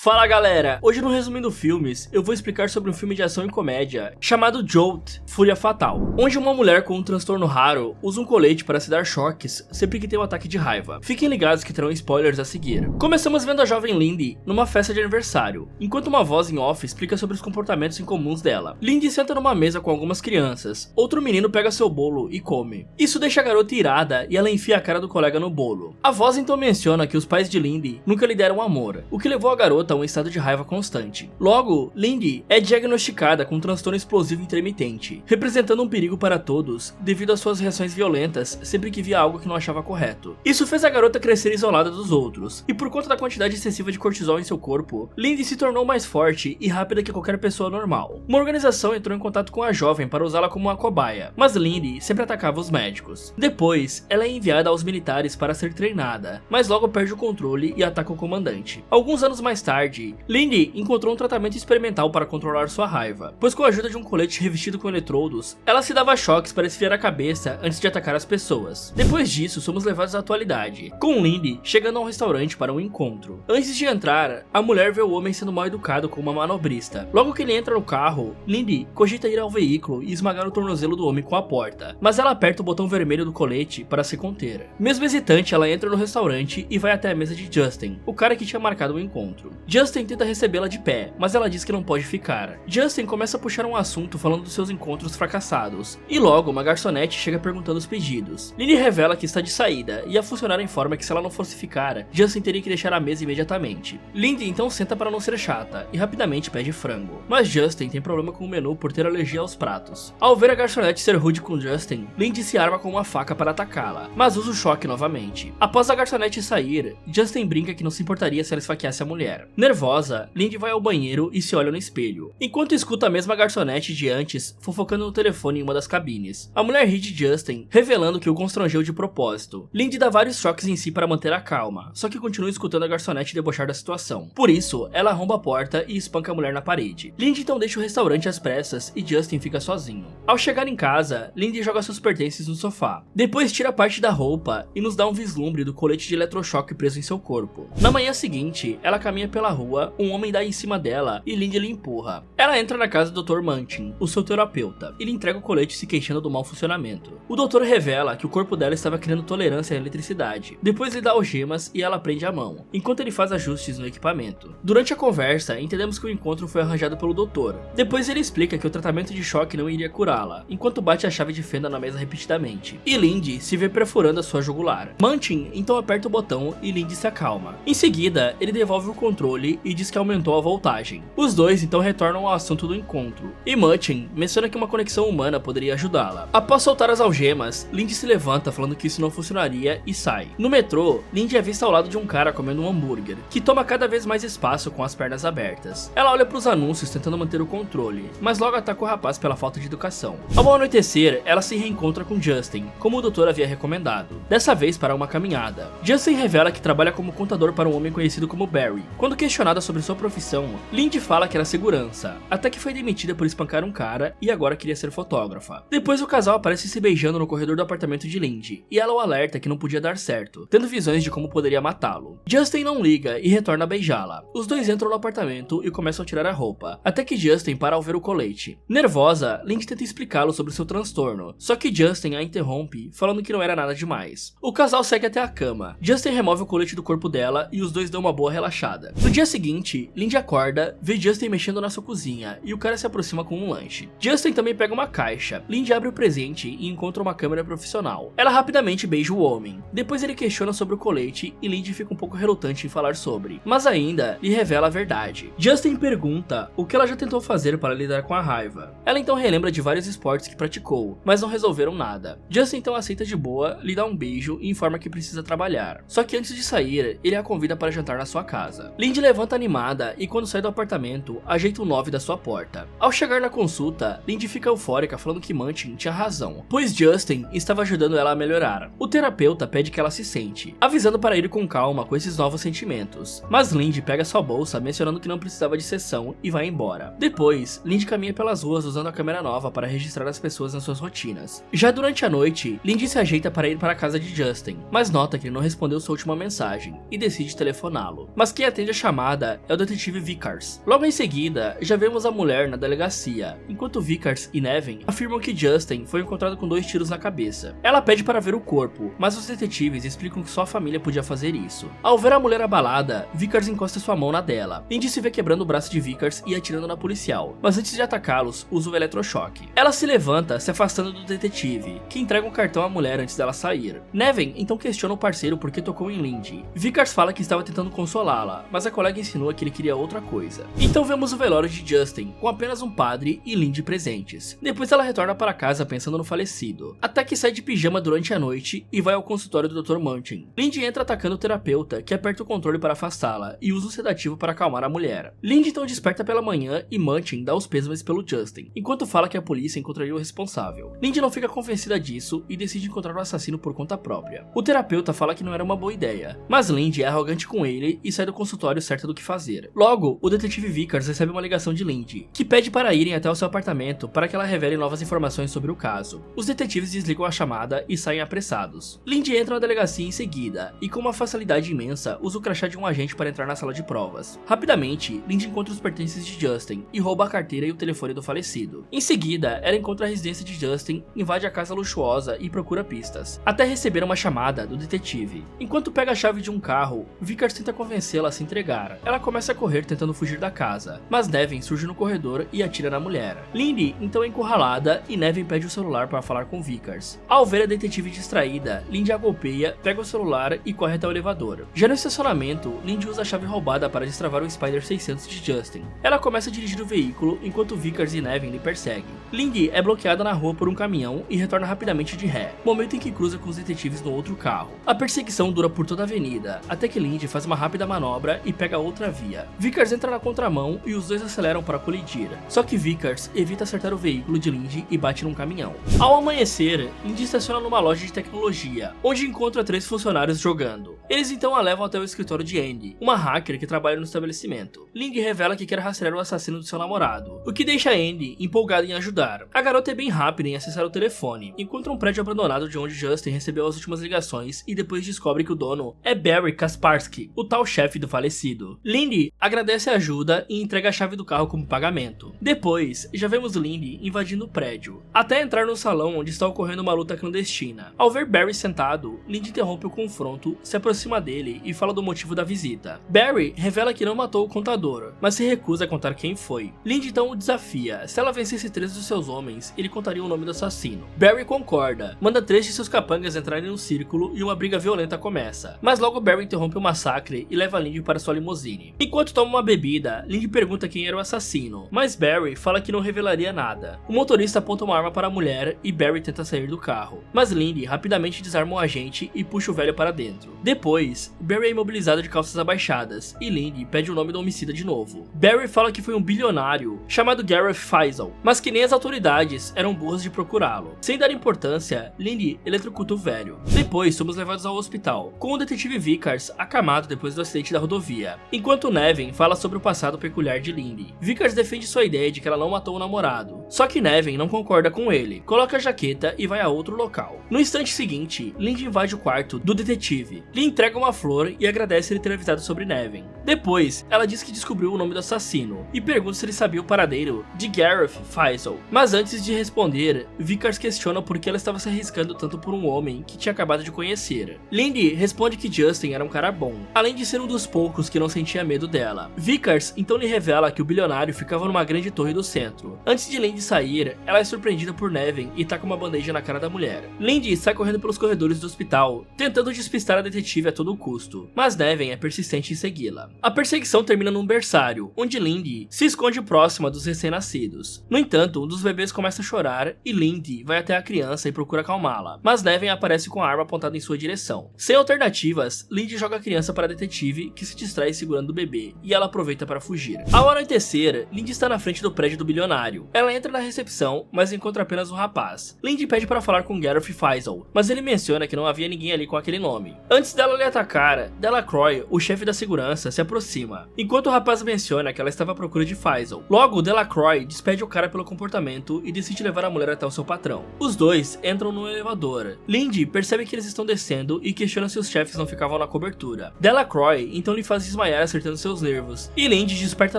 Fala galera, hoje no Resumindo Filmes eu vou explicar sobre um filme de ação e comédia chamado Jolt, Fúria Fatal, onde uma mulher com um transtorno raro usa um colete para se dar choques sempre que tem um ataque de raiva. Fiquem ligados que terão spoilers a seguir. Começamos vendo a jovem Lindy numa festa de aniversário, enquanto uma voz em off explica sobre os comportamentos incomuns dela. Lindy senta numa mesa com algumas crianças, outro menino pega seu bolo e come. Isso deixa a garota irada e ela enfia a cara do colega no bolo. A voz então menciona que os pais de Lindy nunca lhe deram amor, o que levou a garota a um estado de raiva constante. Logo, Lindy é diagnosticada com um transtorno explosivo intermitente, representando um perigo para todos devido às suas reações violentas sempre que via algo que não achava correto. Isso fez a garota crescer isolada dos outros, e por conta da quantidade excessiva de cortisol em seu corpo, Lindy se tornou mais forte e rápida que qualquer pessoa normal. Uma organização entrou em contato com a jovem para usá-la como uma cobaia, mas Lindy sempre atacava os médicos. Depois, ela é enviada aos militares para ser treinada, mas logo perde o controle e ataca o comandante. Alguns anos mais tarde, Lindy encontrou um tratamento experimental para controlar sua raiva, pois com a ajuda de um colete revestido com eletrodos, ela se dava choques para esfriar a cabeça antes de atacar as pessoas. Depois disso, somos levados à atualidade, com Lindy chegando a um restaurante para um encontro. Antes de entrar, a mulher vê o homem sendo mal educado com uma manobrista. Logo que ele entra no carro, Lindy cogita ir ao veículo e esmagar o tornozelo do homem com a porta, mas ela aperta o botão vermelho do colete para se conter. Mesmo hesitante, ela entra no restaurante e vai até a mesa de Justin, o cara que tinha marcado o encontro. Justin tenta recebê-la de pé, mas ela diz que não pode ficar. Justin começa a puxar um assunto falando dos seus encontros fracassados, e logo uma garçonete chega perguntando os pedidos. Lindy revela que está de saída, e a funcionária informa que se ela não fosse ficar, Justin teria que deixar a mesa imediatamente. Lindy então senta para não ser chata, e rapidamente pede frango. Mas Justin tem problema com o menu por ter alergia aos pratos. Ao ver a garçonete ser rude com Justin, Lindy se arma com uma faca para atacá-la, mas usa o choque novamente. Após a garçonete sair, Justin brinca que não se importaria se ela esfaqueasse a mulher. Nervosa, Lindy vai ao banheiro e se olha no espelho, enquanto escuta a mesma garçonete de antes fofocando no telefone em uma das cabines. A mulher ri de Justin, revelando que o constrangeu de propósito. Lindy dá vários choques em si para manter a calma, só que continua escutando a garçonete debochar da situação. Por isso, ela arromba a porta e espanca a mulher na parede. Lindy então deixa o restaurante às pressas e Justin fica sozinho. Ao chegar em casa, Lindy joga seus pertences no sofá. Depois tira parte da roupa e nos dá um vislumbre do colete de eletrochoque preso em seu corpo. Na manhã seguinte, ela caminha pela rua, um homem dá em cima dela e Lindy lhe empurra. Ela entra na casa do Dr. Munchin, o seu terapeuta, e lhe entrega o colete se queixando do mau funcionamento. O doutor revela que o corpo dela estava criando tolerância à eletricidade. Depois lhe dá algemas e ela prende a mão, enquanto ele faz ajustes no equipamento. Durante a conversa, entendemos que o encontro foi arranjado pelo doutor. Depois ele explica que o tratamento de choque não iria curá-la, enquanto bate a chave de fenda na mesa repetidamente. E Lindy se vê perfurando a sua jugular. Munchin então aperta o botão e Lindy se acalma. Em seguida, ele devolve o controle e diz que aumentou a voltagem. Os dois então retornam ao assunto do encontro, e Munchin menciona que uma conexão humana poderia ajudá-la. Após soltar as algemas, Lindy se levanta falando que isso não funcionaria e sai. No metrô, Lindy é vista ao lado de um cara comendo um hambúrguer, que toma cada vez mais espaço com as pernas abertas. Ela olha para os anúncios tentando manter o controle, mas logo ataca o rapaz pela falta de educação. Ao anoitecer, ela se reencontra com Justin, como o doutor havia recomendado, dessa vez para uma caminhada. Justin revela que trabalha como contador para um homem conhecido como Barry. Quando questionada sobre sua profissão, Lindy fala que era segurança, até que foi demitida por espancar um cara e agora queria ser fotógrafa. Depois o casal aparece se beijando no corredor do apartamento de Lindy, e ela o alerta que não podia dar certo, tendo visões de como poderia matá-lo. Justin não liga e retorna a beijá-la. Os dois entram no apartamento e começam a tirar a roupa, até que Justin para ao ver o colete. Nervosa, Lindy tenta explicá-lo sobre seu transtorno, só que Justin a interrompe, falando que não era nada demais. O casal segue até a cama. Justin remove o colete do corpo dela e os dois dão uma boa relaxada. No dia seguinte, Lindy acorda, vê Justin mexendo na sua cozinha e o cara se aproxima com um lanche. Justin também pega uma caixa. Lindy abre o presente e encontra uma câmera profissional. Ela rapidamente beija o homem. Depois ele questiona sobre o colete e Lindy fica um pouco relutante em falar sobre, mas ainda lhe revela a verdade. Justin pergunta o que ela já tentou fazer para lidar com a raiva. Ela então relembra de vários esportes que praticou, mas não resolveram nada. Justin então aceita de boa, lhe dá um beijo e informa que precisa trabalhar. Só que antes de sair, ele a convida para jantar na sua casa. Lindy levanta animada e quando sai do apartamento, ajeita o 9 da sua porta. Ao chegar na consulta, Lindy fica eufórica falando que Munchin tinha razão, pois Justin estava ajudando ela a melhorar. O terapeuta pede que ela se sente, avisando para ir com calma com esses novos sentimentos. Mas Lindy pega sua bolsa mencionando que não precisava de sessão e vai embora. Depois, Lindy caminha pelas ruas usando a câmera nova para registrar as pessoas nas suas rotinas. Já durante a noite, Lindy se ajeita para ir para a casa de Justin, mas nota que ele não respondeu sua última mensagem e decide telefoná-lo. Mas quem atende a chamada chamada é o detetive Vickers. Logo em seguida, já vemos a mulher na delegacia, enquanto Vickers e Nevin afirmam que Justin foi encontrado com 2 tiros na cabeça. Ela pede para ver o corpo, mas os detetives explicam que só a família podia fazer isso. Ao ver a mulher abalada, Vickers encosta sua mão na dela. Lindy se vê quebrando o braço de Vickers e atirando na policial, mas antes de atacá-los, usa o eletrochoque. Ela se levanta, se afastando do detetive, que entrega um cartão à mulher antes dela sair. Nevin então questiona o parceiro por que tocou em Lindy. Vickers fala que estava tentando consolá-la, mas a colega insinua que ele queria outra coisa. Então vemos o velório de Justin, com apenas um padre e Lindy presentes. Depois ela retorna para casa pensando no falecido, até que sai de pijama durante a noite e vai ao consultório do Dr. Martin. Lindy entra atacando o terapeuta, que aperta o controle para afastá-la e usa um sedativo para acalmar a mulher. Lindy então desperta pela manhã e Martin dá os pêsames pelo Justin, enquanto fala que a polícia encontraria o responsável. Lindy não fica convencida disso e decide encontrar o assassino por conta própria. O terapeuta fala que não era uma boa ideia, mas Lindy é arrogante com ele e sai do consultório certa do que fazer. Logo, o detetive Vickers recebe uma ligação de Lindy, que pede para irem até o seu apartamento para que ela revele novas informações sobre o caso. Os detetives desligam a chamada e saem apressados. Lindy entra na delegacia em seguida e, com uma facilidade imensa, usa o crachá de um agente para entrar na sala de provas. Rapidamente, Lindy encontra os pertences de Justin e rouba a carteira e o telefone do falecido. Em seguida, ela encontra a residência de Justin, invade a casa luxuosa e procura pistas, até receber uma chamada do detetive. Enquanto pega a chave de um carro, Vickers tenta convencê-la a se entregar. Ela começa a correr tentando fugir da casa, mas Nevin surge no corredor e atira na mulher. Lindy então é encurralada e Nevin pede o celular para falar com Vickers. Ao ver a detetive distraída, Lindy a golpeia, pega o celular e corre até o elevador. Já no estacionamento, Lindy usa a chave roubada para destravar o Spider 600 de Justin. Ela começa a dirigir o veículo enquanto Vickers e Nevin lhe perseguem. Lindy é bloqueada na rua por um caminhão e retorna rapidamente de ré, momento em que cruza com os detetives no outro carro. A perseguição dura por toda a avenida, até que Lindy faz uma rápida manobra e pega outra via. Vickers entra na contramão e os dois aceleram para colidir, só que Vickers evita acertar o veículo de Lindy e bate num caminhão. Ao amanhecer, Lindy estaciona numa loja de tecnologia, onde encontra 3 funcionários jogando. Eles então a levam até o escritório de Andy, uma hacker que trabalha no estabelecimento. Lindy revela que quer rastrear o assassino do seu namorado, o que deixa Andy empolgada em ajudar. A garota é bem rápida em acessar o telefone, encontra um prédio abandonado de onde Justin recebeu as últimas ligações e depois descobre que o dono é Barry Kasparsky, o tal chefe do falecido. Lindy agradece a ajuda e entrega a chave do carro como pagamento. Depois, já vemos Lindy invadindo o prédio, até entrar no salão onde está ocorrendo uma luta clandestina. Ao ver Barry sentado, Lindy interrompe o confronto, se aproxima dele e fala do motivo da visita. Barry revela que não matou o contador, mas se recusa a contar quem foi. Lindy então o desafia. Se ela vencesse 3 dos seus homens, ele contaria o nome do assassino. Barry concorda, manda 3 de seus capangas entrarem no círculo e uma briga violenta começa. Mas logo Barry interrompe o massacre e leva Lindy para sua limusine. Enquanto toma uma bebida, Lindy pergunta quem era o assassino, mas Barry fala que não revelaria nada. O motorista aponta uma arma para a mulher e Barry tenta sair do carro, mas Lindy rapidamente desarma o agente e puxa o velho para dentro. Depois, Barry é imobilizado de calças abaixadas e Lindy pede o nome do homicida de novo. Barry fala que foi um bilionário chamado Gareth Faisal, mas que nem as autoridades eram burras de procurá-lo. Sem dar importância, Lindy eletrocuta o velho. Depois, somos levados ao hospital, com o detetive Vickers acamado depois do acidente da rodovia, enquanto Nevin fala sobre o passado peculiar de Lindy. Vickers defende sua ideia de que ela não matou o namorado, só que Nevin não concorda com ele, coloca a jaqueta e vai a outro local. No instante seguinte, Lindy invade o quarto do detetive, lhe entrega uma flor e agradece ele ter avisado sobre Nevin. Depois, ela diz que descobriu o nome do assassino e pergunta se ele sabia o paradeiro de Gareth Faisal. Mas antes de responder, Vickers questiona por que ela estava se arriscando tanto por um homem que tinha acabado de conhecer. Lindy responde que Justin era um cara bom, além de ser um dos poucos que não sentia medo dela. Vickers então lhe revela que o bilionário ficava numa grande torre do centro. Antes de Lindy sair, ela é surpreendida por Nevin e taca uma bandeja na cara da mulher. Lindy sai correndo pelos corredores do hospital, tentando despistar a detetive a todo custo, mas Nevin é persistente em segui-la. A perseguição termina num berçário, onde Lindy se esconde próxima dos recém-nascidos. No entanto, um dos bebês começa a chorar e Lindy vai até a criança e procura acalmá-la, mas Nevin aparece com a arma apontada em sua direção. Sem alternativas, Lindy joga a criança para a detetive, que se distrai segurando o bebê, e ela aproveita para fugir. Ao anoitecer, Lindy está na frente do prédio do bilionário. Ela entra na recepção, mas encontra apenas um rapaz. Lindy pede para falar com Gareth Faisal, mas ele menciona que não havia ninguém ali com aquele nome. Antes dela lhe atacar, Delacroix, o chefe da segurança, se aproxima, enquanto o rapaz menciona que ela estava à procura de Faisal. Logo, Delacroix despede o cara pelo comportamento e decide levar a mulher até o seu patrão. Os dois entram no elevador. Lindy percebe que eles estão descendo e questiona se os chefes não ficavam na cobertura. Delacroix então lhe faz desmaiar desmaiar acertando seus nervos, e Lindy desperta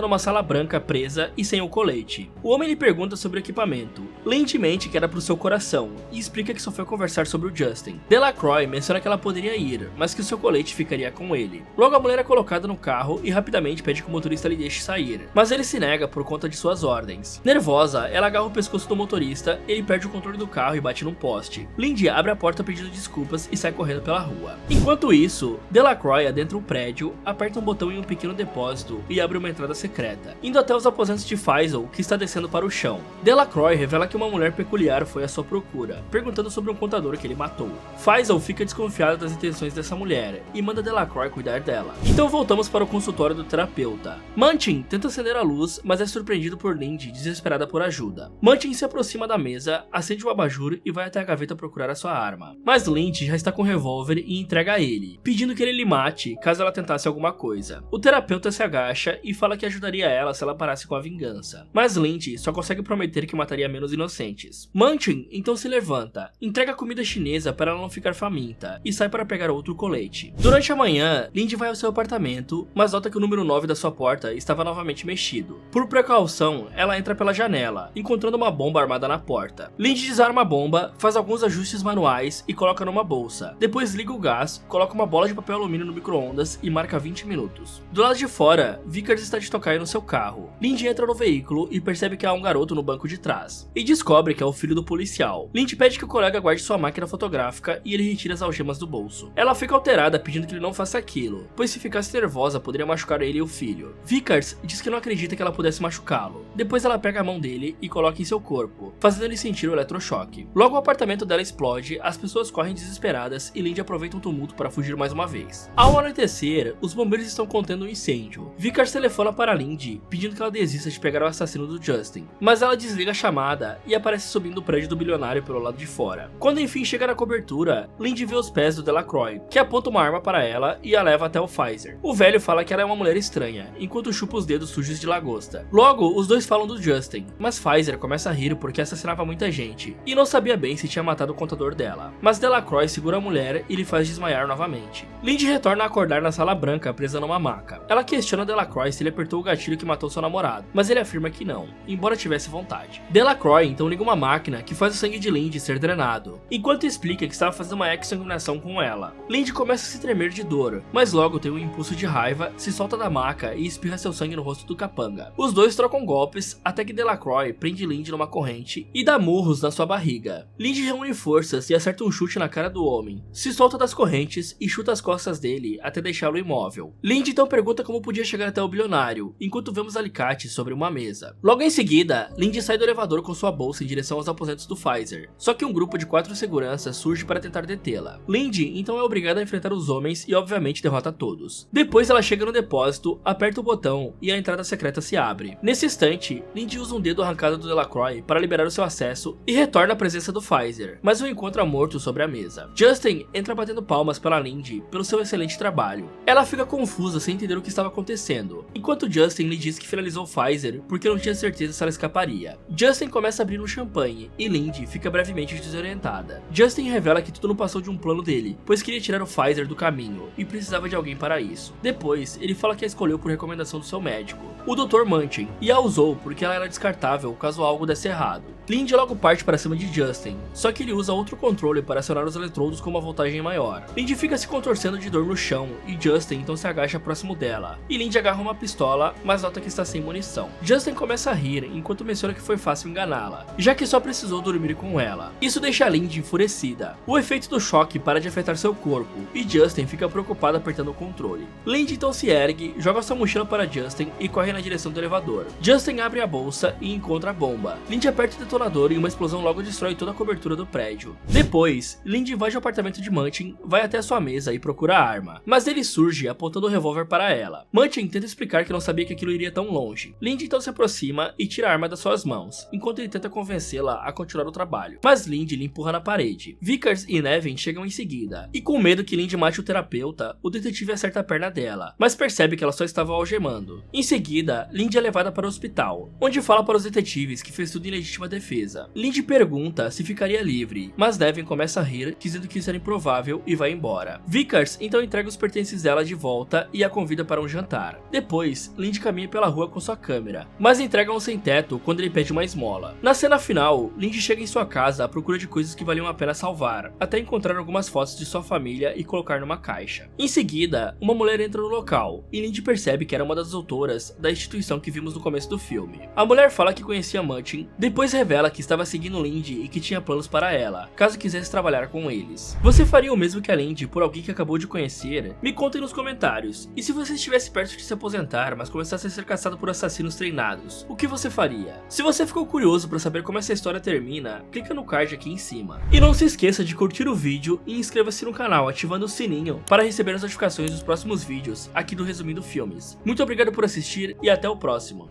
numa sala branca presa e sem o colete. O homem lhe pergunta sobre o equipamento. Lindy mente que era pro seu coração, e explica que só foi conversar sobre o Justin. Delacroix menciona que ela poderia ir, mas que o seu colete ficaria com ele. Logo a mulher é colocada no carro e rapidamente pede que o motorista lhe deixe sair, mas ele se nega por conta de suas ordens. Nervosa, ela agarra o pescoço do motorista, ele perde o controle do carro e bate num poste. Lindy abre a porta pedindo desculpas e sai correndo pela rua. Enquanto isso, Delacroix adentra um prédio, aperta um botão em um pequeno depósito e abre uma entrada secreta, indo até os aposentos de Faisal, que está descendo para o chão. Delacroix revela que uma mulher peculiar foi à sua procura, perguntando sobre um contador que ele matou. Faisal fica desconfiada das intenções dessa mulher e manda Delacroix cuidar dela. Então voltamos para o consultório do terapeuta. Munchin tenta acender a luz, mas é surpreendido por Lindy, desesperada por ajuda. Munchin se aproxima da mesa, acende o abajur e vai até a gaveta procurar a sua arma. Mas Lindy já está com um revólver e entrega a ele, pedindo que ele lhe mate caso ela tentasse alguma coisa. O terapeuta se agacha e fala que ajudaria ela se ela parasse com a vingança. Mas Lindy só consegue prometer que mataria menos inocentes. Munchin então se levanta, entrega comida chinesa para ela não ficar faminta e sai para pegar outro colete. Durante a manhã, Lindy vai ao seu apartamento, mas nota que o número 9 da sua porta estava novamente mexido. Por precaução, ela entra pela janela, encontrando uma bomba armada na porta. Lindy desarma a bomba, faz alguns ajustes manuais e coloca numa bolsa. Depois liga o gás, coloca uma bola de papel alumínio no micro-ondas e marca 20 minutos. Do lado de fora, Vickers está de tocaia no seu carro. Lindy entra no veículo e percebe que há um garoto no banco de trás, e descobre que é o filho do policial. Lindy pede que o colega guarde sua máquina fotográfica e ele retira as algemas do bolso. Ela fica alterada pedindo que ele não faça aquilo, pois se ficasse nervosa poderia machucar ele e o filho. Vickers diz que não acredita que ela pudesse machucá-lo. Depois ela pega a mão dele e coloca em seu corpo, fazendo ele sentir o eletrochoque. Logo o apartamento dela explode, as pessoas correm desesperadas e Lindy aproveita um tumulto para fugir mais uma vez. Ao anoitecer, os bombeiros estão contendo um incêndio. Vickers telefona para Lindy, pedindo que ela desista de pegar o assassino do Justin, mas ela desliga a chamada e aparece subindo o prédio do bilionário pelo lado de fora. Quando enfim chega na cobertura, Lindy vê os pés do Delacroix, que aponta uma arma para ela e a leva até o Pfizer. O velho fala que ela é uma mulher estranha, enquanto chupa os dedos sujos de lagosta. Logo, os dois falam do Justin, mas Pfizer começa a rir porque assassinava muita gente, e não sabia bem se tinha matado o contador dela. Mas Delacroix segura a mulher e lhe faz desmaiar novamente. Lindy retorna a acordar na sala branca, presa numa maca. Ela questiona Delacroix se ele apertou o gatilho que matou seu namorado, mas ele afirma que não, embora tivesse vontade. Delacroix então liga uma máquina que faz o sangue de Lindy ser drenado, enquanto explica que estava fazendo uma exsanguinação com ela. Lindy começa a se tremer de dor, mas logo tem um impulso de raiva, se solta da maca e espirra seu sangue no rosto do capanga. Os dois trocam golpes até que Delacroix prende Lindy numa corrente e dá murros na sua barriga. Lindy reúne forças e acerta um chute na cara do homem, se solta das correntes e chuta as costas dele até deixá-lo imóvel. Lindy então pergunta como podia chegar até o bilionário, enquanto vemos alicates sobre uma mesa. Logo em seguida, Lindy sai do elevador com sua bolsa em direção aos aposentos do Pfizer, só que um grupo de 4 seguranças surge para tentar detê-la. Lindy então é obrigada a enfrentar os homens e obviamente derrota todos. Depois ela chega no depósito, aperta o botão e a entrada secreta se abre. Nesse instante, Lindy usa um dedo arrancado do Delacroix para liberar o seu acesso e retorna à presença do Pfizer, mas o encontra morto sobre a mesa. Justin entra batendo palmas para Lindy pelo seu excelente trabalho. Ela fica confusa sem entender o que estava acontecendo, enquanto Justin lhe diz que finalizou o Pfizer porque não tinha certeza se ela escaparia. Justin começa a abrir um champanhe e Lindy fica brevemente desorientada. Justin revela que tudo não passou de um plano dele, pois queria tirar o Pfizer do caminho e precisava de alguém para isso. Depois, ele fala que a escolheu por recomendação do seu médico, o Dr. Munchin, e a usou porque ela era descartável caso algo desse errado. Lindy logo parte para cima de Justin, só que ele usa outro controle para acionar os eletrodos com uma voltagem maior. Lindy fica se contorcendo de dor no chão e Justin então se agacha próximo dela, e Lindy agarra uma pistola, mas nota que está sem munição. Justin começa a rir enquanto menciona que foi fácil enganá-la, já que só precisou dormir com ela. Isso deixa Lindy enfurecida. O efeito do choque para de afetar seu corpo, e Justin fica preocupado apertando o controle. Lindy então se ergue, joga sua mochila para Justin e corre na direção do elevador. Justin abre a bolsa e encontra a bomba. Lindy aperta o detonador e uma explosão logo destrói toda a cobertura do prédio. Depois, Lindy invade o apartamento de Munchin, vai até sua mesa e procura a arma, mas ele surge apontando o revólver para ela. Munchin tenta explicar que não sabia que aquilo iria tão longe. Lindy então se aproxima e tira a arma das suas mãos, enquanto ele tenta convencê-la a continuar o trabalho, mas Lindy lhe empurra na parede. Vickers e Nevin chegam em seguida, e com medo que Lindy mate o terapeuta, o detetive acerta a perna dela, mas percebe que ela só estava algemando. Em seguida, Lindy é levada para o hospital, onde fala para os detetives que fez tudo em legítima defesa. Lindy pergunta se ficaria livre, mas Nevin começa a rir, dizendo que isso era improvável e vai embora. Vickers então entrega os pertences dela de volta casa e a convida para um jantar. Depois, Lindy caminha pela rua com sua câmera, mas entrega um sem-teto quando ele pede uma esmola. Na cena final, Lindy chega em sua casa à procura de coisas que valiam a pena salvar, até encontrar algumas fotos de sua família e colocar numa caixa. Em seguida, uma mulher entra no local, e Lindy percebe que era uma das doutoras da instituição que vimos no começo do filme. A mulher fala que conhecia Martin, depois revela que estava seguindo Lindy e que tinha planos para ela, caso quisesse trabalhar com eles. Você faria o mesmo que a Lindy por alguém que acabou de conhecer? Me contem nos comentários. E se você estivesse perto de se aposentar, mas começasse a ser caçado por assassinos treinados, o que você faria? Se você ficou curioso para saber como essa história termina, clica no card aqui em cima. E não se esqueça de curtir o vídeo e inscreva-se no canal ativando o sininho para receber as notificações dos próximos vídeos aqui do Resumindo Filmes. Muito obrigado por assistir e até o próximo.